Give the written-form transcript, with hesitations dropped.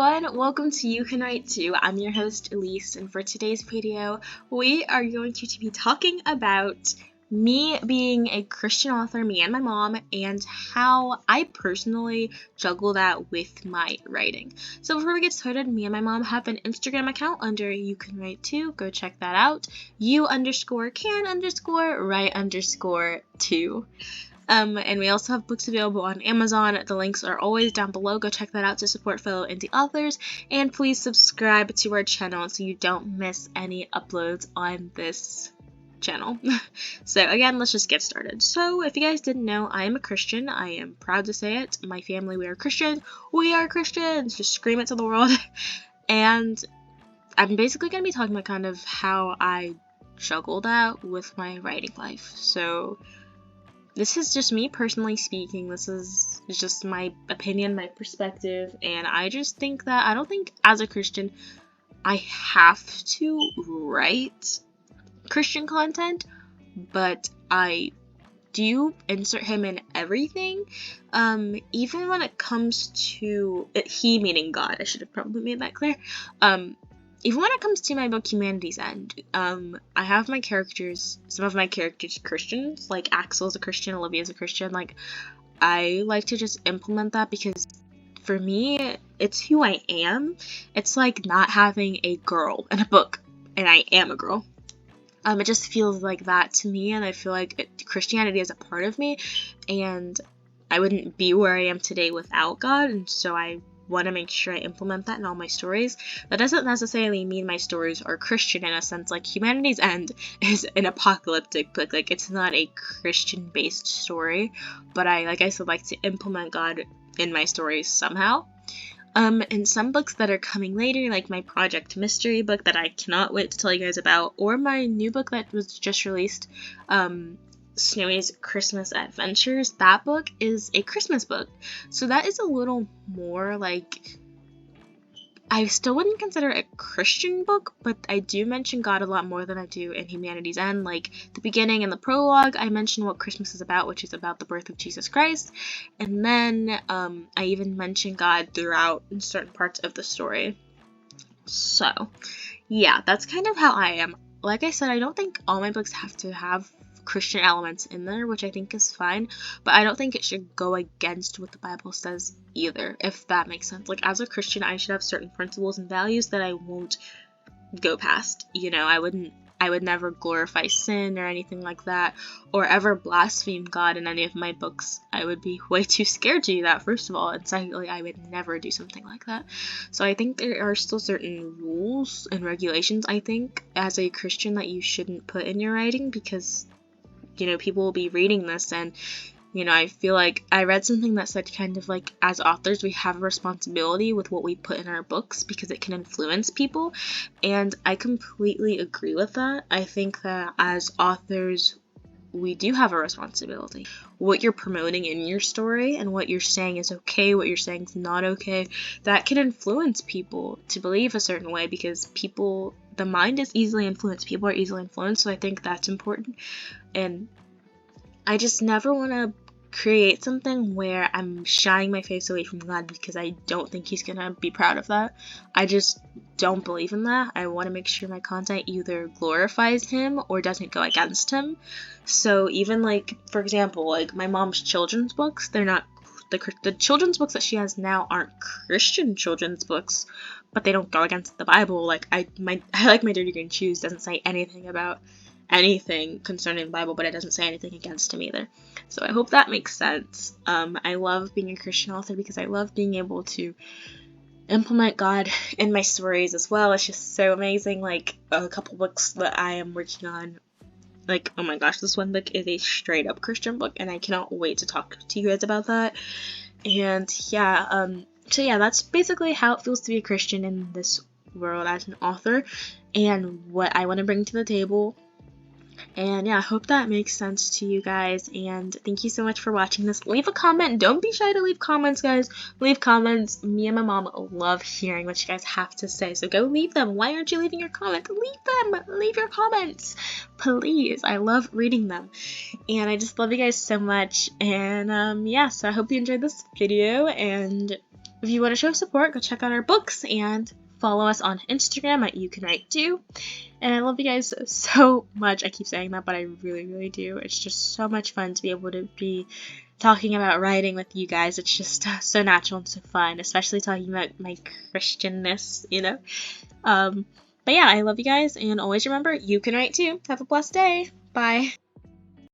everyone, welcome to You Can Write Too. I'm your host Aléce, and for today's video, we are going to be talking about me being a Christian author, me and my mom, and how I personally juggle that with my writing. So before we get started, me and my mom have an Instagram account under You Can Write Too. Go check that out. You_can_write_2. And we also have books available on Amazon. The links are always down below. Go check that out to support fellow indie authors. And please subscribe to our channel so you don't miss any uploads on this channel. So again, let's just get started. So if you guys didn't know, I am a Christian. I am proud to say it. My family, we are Christians. We are Christians! Just scream it to the world. And I'm basically going to be talking about kind of how I juggle that with my writing life. So this is just me personally speaking. This is just my opinion, my perspective, and I just think that I don't think as a Christian I have to write Christian content, but I do insert him in everything, even when it comes to he meaning God. I should have probably made that clear. Even when it comes to my book Humanity's End, I have my characters, some of my characters Christians, like Axel's a Christian, Olivia's a Christian. Like, I like to just implement that because for me, it's who I am. It's like not having a girl in a book, and I am a girl. It just feels like that to me, and I feel like Christianity is a part of me, and I wouldn't be where I am today without God, and so I want to make sure I implement that in all my stories. That doesn't necessarily mean my stories are Christian in a sense. Like Humanity's End is an apocalyptic book. Like it's not a Christian based story, but I like to implement God in my stories somehow. And some books that are coming later, like my Project Mystery book that I cannot wait to tell you guys about, or my new book that was just released, Snowy's Christmas Adventures. That book is a Christmas book, so that is a little more like, I still wouldn't consider it a Christian book, but I do mention God a lot more than I do in Humanity's End. Like the beginning and the prologue, I mention what Christmas is about, which is about the birth of Jesus Christ, and then I even mention God throughout in certain parts of the story. So yeah, that's kind of how I am. Like I said, I don't think all my books have to have Christian elements in there, which I think is fine, but I don't think it should go against what the Bible says either, if that makes sense. Like as a Christian, I should have certain principles and values that I won't go past. You know, I would never glorify sin or anything like that, or ever blaspheme God in any of my books. I would be way too scared to do that, first of all, and secondly, I would never do something like that. So I think there are still certain rules and regulations, I think, as a Christian that you shouldn't put in your writing, because you know, people will be reading this, and, you know, I feel like I read something that said kind of like, as authors, we have a responsibility with what we put in our books because it can influence people, and I completely agree with that. I think that as authors, we do have a responsibility. What you're promoting in your story and what you're saying is okay, what you're saying is not okay, that can influence people to believe a certain way, because people, the mind is easily influenced. People are easily influenced, so I think that's important. And I just never want to create something where I'm shying my face away from God because I don't think he's gonna be proud of that. I just don't believe in that. I want to make sure my content either glorifies him or doesn't go against him. So even like, for example, like my mom's children's books, they're not the children's books that she has now aren't Christian children's books, but they don't go against the Bible. Like I like My Dirty Green Shoes doesn't say anything about anything concerning the Bible, but it doesn't say anything against him either. So I hope that makes sense. I love being a Christian author because I love being able to implement God in my stories as well. It's just so amazing. Like a couple books that I am working on, like, oh my gosh, this one book is a straight up Christian book, and I cannot wait to talk to you guys about that. And yeah, so yeah, that's basically how it feels to be a Christian in this world as an author, and what I want to bring to the table. And yeah, I hope that makes sense to you guys, and thank you so much for watching this. Leave a comment. Don't be shy to leave comments, guys. Leave comments. Me and my mom love hearing what you guys have to say, so go leave them. Why aren't you leaving your comments? Leave them. Leave your comments, please. I love reading them, and I just love you guys so much. And yeah, so I hope you enjoyed this video, and If you want to show support, go check out our books and follow us on Instagram at YouCanWriteToo. And I love you guys so much. I keep saying that, but I really, really do. It's just so much fun to be able to be talking about writing with you guys. It's just so natural and so fun, especially talking about my Christianness, you know. But yeah, I love you guys, and always remember, you can write too. Have a blessed day. Bye.